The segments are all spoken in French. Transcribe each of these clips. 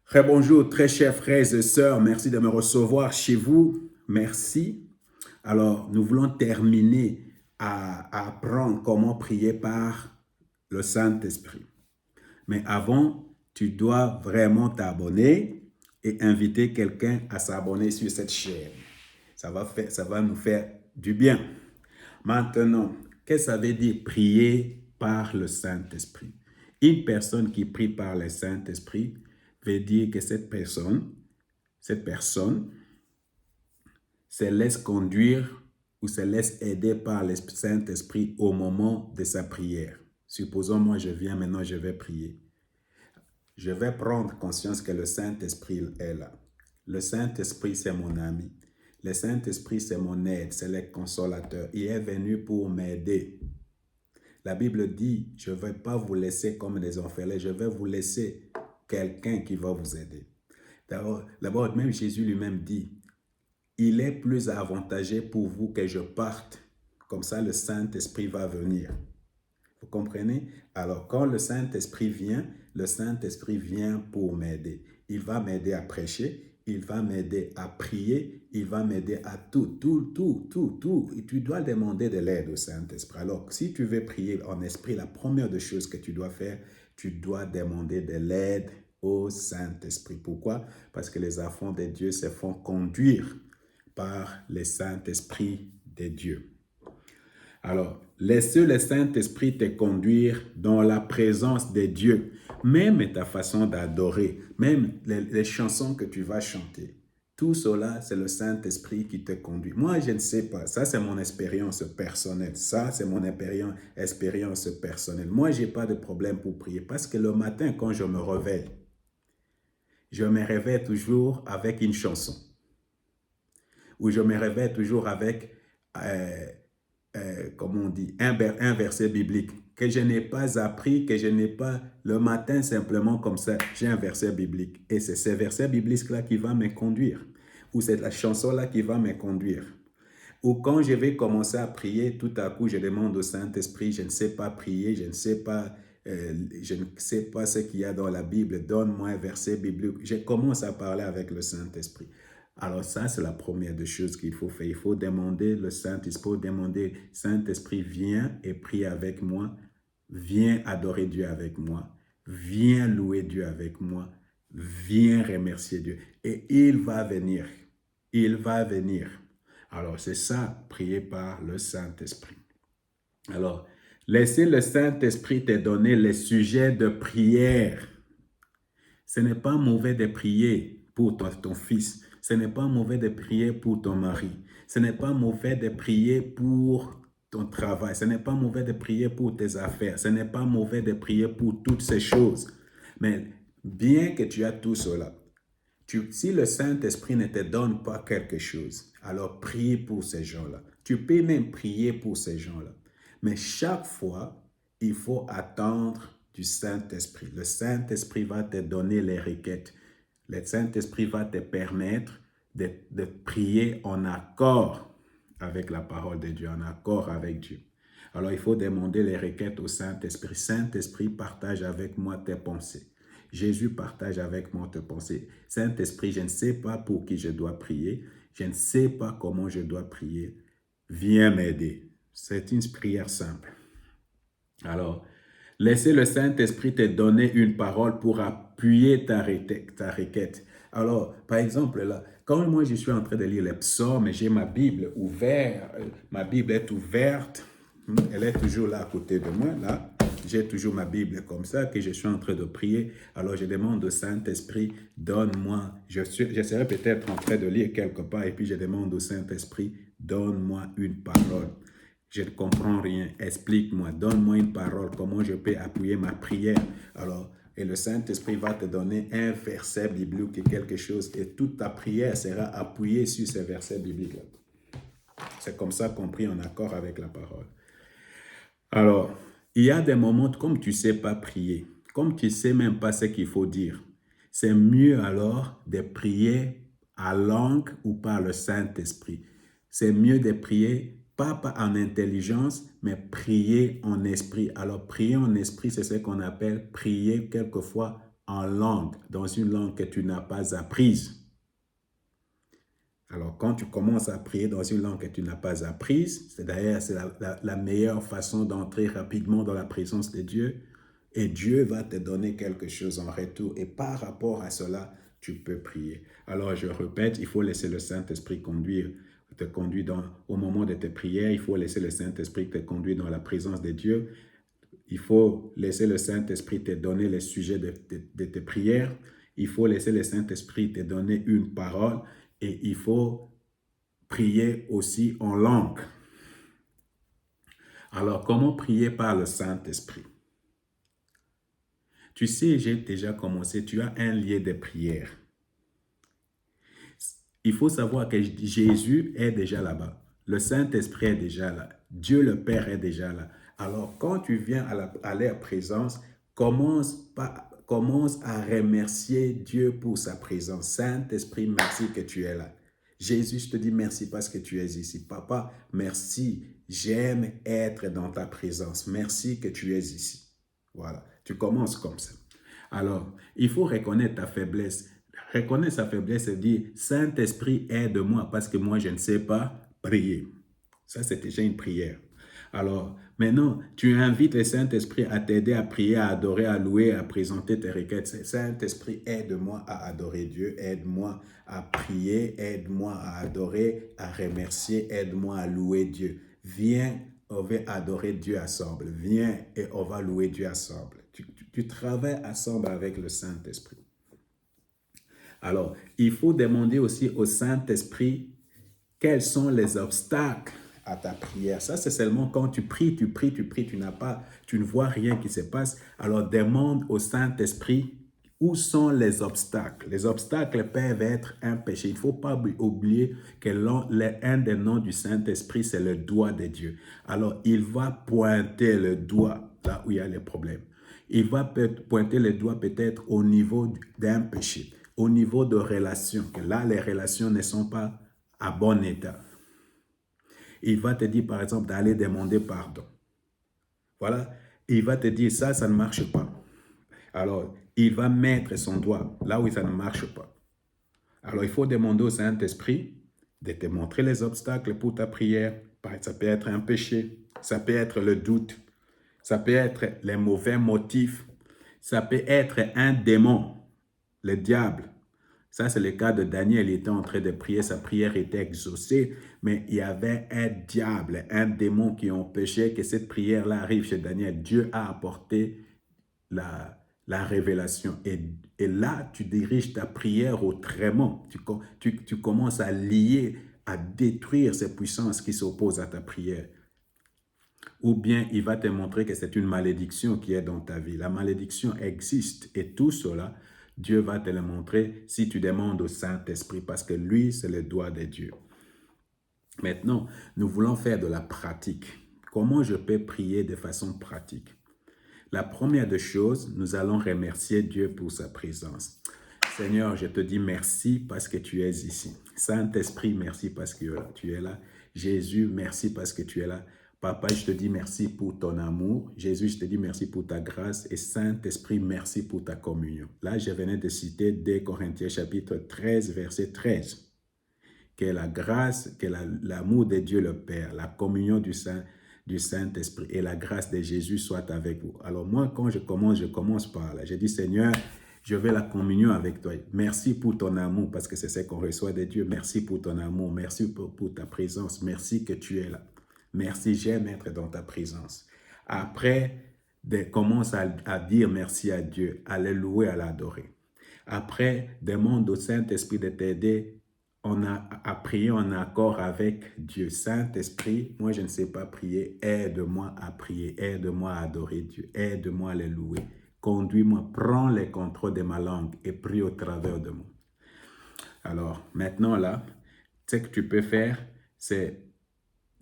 Très bonjour, très chers frères et sœurs. Merci de me recevoir chez vous. Merci. Alors, nous voulons terminer à apprendre comment prier par le Saint-Esprit. Mais avant, tu dois vraiment t'abonner et inviter quelqu'un à s'abonner sur cette chaîne. Ça va nous faire du bien. Maintenant, qu'est-ce que ça veut dire prier par le Saint-Esprit? Une personne qui prie par le Saint-Esprit veut dire que cette personne se laisse conduire ou se laisse aider par le Saint-Esprit au moment de sa prière. Supposons, moi, je viens maintenant, je vais prier. Je vais prendre conscience que le Saint-Esprit est là. Le Saint-Esprit, c'est mon ami. Le Saint-Esprit, c'est mon aide, c'est le consolateur. Il est venu pour m'aider. La Bible dit, je ne vais pas vous laisser comme des orphelins, je vais vous laisser quelqu'un qui va vous aider. D'abord, même Jésus lui-même dit, il est plus avantageux pour vous que je parte. Comme ça, le Saint-Esprit va venir. Vous comprenez? Alors, quand le Saint-Esprit vient pour m'aider. Il va m'aider à prêcher, il va m'aider à prier, il va m'aider à tout. Et tu dois demander de l'aide au Saint-Esprit. Alors, si tu veux prier en esprit, la première des choses que tu dois faire, tu dois demander de l'aide au Saint-Esprit. Pourquoi? Parce que les enfants de Dieu se font conduire par le Saint-Esprit de Dieu. Alors, laissez le Saint-Esprit te conduire dans la présence de Dieu. Même ta façon d'adorer, même les chansons que tu vas chanter. Tout cela, c'est le Saint-Esprit qui te conduit. Moi, je ne sais pas. Ça, c'est mon expérience personnelle. Ça, c'est mon expérience personnelle. Moi, je n'ai pas de problème pour prier parce que le matin, quand je me réveille toujours avec une chanson. Ou je me réveille toujours avec... comme on dit, un verset biblique que je n'ai pas appris, que je n'ai pas le matin simplement comme ça, j'ai un verset biblique. Et c'est ce verset biblique-là qui va me conduire. Ou c'est la chanson-là qui va me conduire. Ou quand je vais commencer à prier, tout à coup, je demande au Saint-Esprit, je ne sais pas prier, je ne sais pas ce qu'il y a dans la Bible, donne-moi un verset biblique. Je commence à parler avec le Saint-Esprit. Alors ça, c'est la première des choses qu'il faut faire. Il faut demander le Saint-Esprit, demander, Saint-Esprit, viens et prie avec moi, viens adorer Dieu avec moi, viens louer Dieu avec moi, viens remercier Dieu. Et il va venir, il va venir. Alors c'est ça, prier par le Saint-Esprit. Alors, laissez le Saint-Esprit te donner les sujets de prière. Ce n'est pas mauvais de prier pour ton fils. Ce n'est pas mauvais de prier pour ton mari. Ce n'est pas mauvais de prier pour ton travail. Ce n'est pas mauvais de prier pour tes affaires. Ce n'est pas mauvais de prier pour toutes ces choses. Mais bien que tu as tout cela, si le Saint-Esprit ne te donne pas quelque chose, alors prie pour ces gens-là. Tu peux même prier pour ces gens-là. Mais chaque fois, il faut attendre du Saint-Esprit. Le Saint-Esprit va te donner les requêtes. Le Saint-Esprit va te permettre de prier en accord avec la parole de Dieu, en accord avec Dieu. Alors, il faut demander les requêtes au Saint-Esprit. Saint-Esprit, partage avec moi tes pensées. Jésus, partage avec moi tes pensées. Saint-Esprit, je ne sais pas pour qui je dois prier. Je ne sais pas comment je dois prier. Viens m'aider. C'est une prière simple. Alors, laissez le Saint-Esprit te donner une parole pour appuyer ta requête. Alors, par exemple, là, quand moi je suis en train de lire les psaumes, j'ai ma Bible ouverte, ma Bible est ouverte, elle est toujours là à côté de moi, là. J'ai toujours ma Bible comme ça, que je suis en train de prier. Alors, je demande au Saint-Esprit, donne-moi, je serai peut-être en train de lire quelque part, et puis je demande au Saint-Esprit, donne-moi une parole. Je ne comprends rien, explique-moi, donne-moi une parole, comment je peux appuyer ma prière. Alors, et le Saint-Esprit va te donner un verset biblique, quelque chose, et toute ta prière sera appuyée sur ce verset biblique-là. C'est comme ça qu'on prie en accord avec la parole. Alors, il y a des moments, comme tu ne sais pas prier, comme tu ne sais même pas ce qu'il faut dire, c'est mieux alors de prier à langue ou par le Saint-Esprit. C'est mieux de prier, pas en intelligence, mais prier en esprit. Alors, prier en esprit, c'est ce qu'on appelle prier quelquefois en langue, dans une langue que tu n'as pas apprise. Alors, quand tu commences à prier dans une langue que tu n'as pas apprise, c'est d'ailleurs la meilleure façon d'entrer rapidement dans la présence de Dieu. Et Dieu va te donner quelque chose en retour. Et par rapport à cela, tu peux prier. Alors, je répète, il faut laisser le Saint-Esprit te conduire au moment de tes prières. Il faut laisser le Saint-Esprit te conduire dans la présence de Dieu. Il faut laisser le Saint-Esprit te donner les sujets de tes prières. Il faut laisser le Saint-Esprit te donner une parole. Et il faut prier aussi en langue. Alors, comment prier par le Saint-Esprit? Tu sais, j'ai déjà commencé, tu as un lien de prière. Il faut savoir que Jésus est déjà là-bas. Le Saint-Esprit est déjà là. Dieu le Père est déjà là. Alors, quand tu viens à leur présence, commence à remercier Dieu pour sa présence. Saint-Esprit, merci que tu es là. Jésus, je te dis merci parce que tu es ici. Papa, merci. J'aime être dans ta présence. Merci que tu es ici. Voilà, tu commences comme ça. Alors, il faut reconnaître ta faiblesse. Reconnaître sa faiblesse et dire, Saint-Esprit, aide-moi parce que moi, je ne sais pas prier. Ça, c'est déjà une prière. Alors, maintenant, tu invites le Saint-Esprit à t'aider à prier, à adorer, à louer, à présenter tes requêtes. Saint-Esprit, aide-moi à adorer Dieu, aide-moi à prier, aide-moi à adorer, à remercier, aide-moi à louer Dieu. Viens, on va adorer Dieu ensemble. Viens et on va louer Dieu ensemble. Tu travailles ensemble avec le Saint-Esprit. Alors, il faut demander aussi au Saint-Esprit quels sont les obstacles à ta prière. Ça, c'est seulement quand tu pries, tu ne vois rien qui se passe. Alors, demande au Saint-Esprit où sont les obstacles. Les obstacles peuvent être un péché. Il ne faut pas oublier que un des noms du Saint-Esprit, c'est le doigt de Dieu. Alors, il va pointer le doigt là où il y a les problèmes. Il va pointer le doigt peut-être au niveau d'un péché, au niveau de relations, que là, les relations ne sont pas à bon état. Il va te dire, par exemple, d'aller demander pardon. Voilà. Il va te dire, ça ne marche pas. Alors, il va mettre son doigt là où ça ne marche pas. Alors, il faut demander au Saint-Esprit de te montrer les obstacles pour ta prière. Ça peut être un péché, ça peut être le doute, ça peut être les mauvais motifs, ça peut être un démon, le diable. Ça, c'est le cas de Daniel. Il était en train de prier, sa prière était exaucée, mais il y avait un diable, un démon qui empêchait que cette prière-là arrive chez Daniel. Dieu a apporté la révélation. Et là, tu diriges ta prière autrement. Tu commences à lier, à détruire ces puissances qui s'opposent à ta prière. Ou bien il va te montrer que c'est une malédiction qui est dans ta vie. La malédiction existe et tout cela, Dieu va te le montrer si tu demandes au Saint-Esprit parce que lui, c'est le doigt de Dieu. Maintenant, nous voulons faire de la pratique. Comment je peux prier de façon pratique? La première des choses, nous allons remercier Dieu pour sa présence. Seigneur, je te dis merci parce que tu es ici. Saint-Esprit, merci parce que tu es là. Jésus, merci parce que tu es là. Papa, je te dis merci pour ton amour. Jésus, je te dis merci pour ta grâce. Et Saint-Esprit, merci pour ta communion. Là, je venais de citer 2 Corinthiens chapitre 13, verset 13. Que la grâce, que l'amour de Dieu le Père, la communion du Saint-Esprit et la grâce de Jésus soient avec vous. Alors moi, quand je commence par là. Je dis, Seigneur, je veux la communion avec toi. Merci pour ton amour, parce que c'est ce qu'on reçoit de Dieu. Merci pour ton amour. Merci pour ta présence. Merci que tu es là. Merci, j'aime être dans ta présence. Après, commence à dire merci à Dieu, à le louer, à l'adorer. Après, demande au Saint-Esprit de t'aider à prier en accord avec Dieu. Saint-Esprit, moi je ne sais pas prier, aide-moi à prier, aide-moi à adorer Dieu, aide-moi à le louer. Conduis-moi, prends le contrôle de ma langue et prie au travers de moi. Alors, maintenant là, ce que tu peux faire, c'est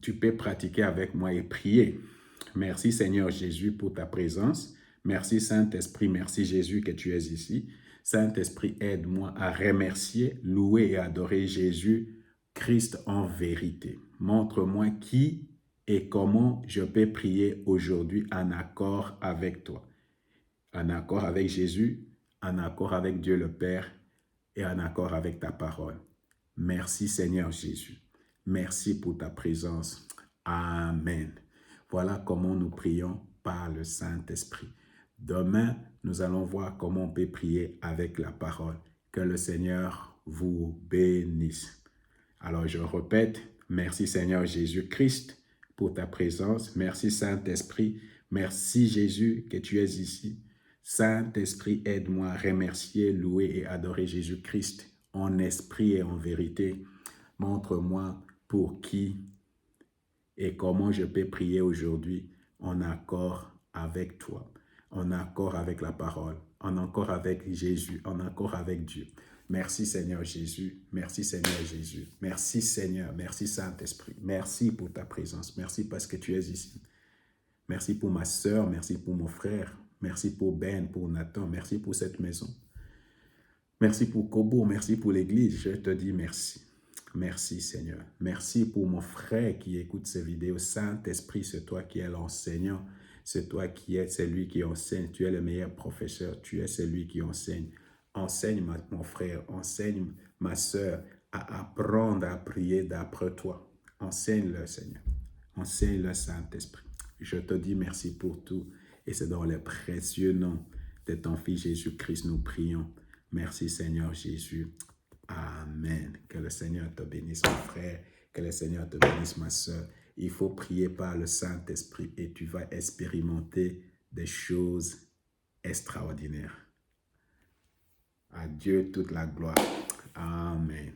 tu peux pratiquer avec moi et prier. Merci Seigneur Jésus pour ta présence. Merci Saint-Esprit, merci Jésus que tu es ici. Saint-Esprit, aide-moi à remercier, louer et adorer Jésus, Christ en vérité. Montre-moi qui et comment je peux prier aujourd'hui en accord avec toi. En accord avec Jésus, en accord avec Dieu le Père et en accord avec ta parole. Merci Seigneur Jésus. Merci pour ta présence. Amen. Voilà comment nous prions par le Saint-Esprit. Demain, nous allons voir comment on peut prier avec la parole. Que le Seigneur vous bénisse. Alors je répète, merci Seigneur Jésus-Christ pour ta présence. Merci Saint-Esprit. Merci Jésus que tu es ici. Saint-Esprit, aide-moi à remercier, louer et adorer Jésus-Christ en esprit et en vérité. Montre-moi pour qui et comment je peux prier aujourd'hui en accord avec toi, en accord avec la parole, en accord avec Jésus, en accord avec Dieu. Merci Seigneur Jésus, merci Seigneur Jésus, merci Seigneur, merci Saint-Esprit, merci pour ta présence, merci parce que tu es ici. Merci pour ma sœur, merci pour mon frère, merci pour Ben, pour Nathan, merci pour cette maison. Merci pour Kobo, merci pour l'église, je te dis merci. Merci Seigneur. Merci pour mon frère qui écoute ces vidéos. Saint-Esprit, c'est toi qui es l'enseignant. C'est toi qui es celui qui enseigne. Tu es le meilleur professeur. Tu es celui qui enseigne. Enseigne mon frère, enseigne ma sœur à apprendre à prier d'après toi. Enseigne-le Seigneur. Enseigne-le Saint-Esprit. Je te dis merci pour tout. Et c'est dans le précieux nom de ton Fils Jésus-Christ nous prions. Merci Seigneur Jésus. Amen. Que le Seigneur te bénisse, mon frère. Que le Seigneur te bénisse, ma soeur. Il faut prier par le Saint-Esprit et tu vas expérimenter des choses extraordinaires. À Dieu toute la gloire. Amen.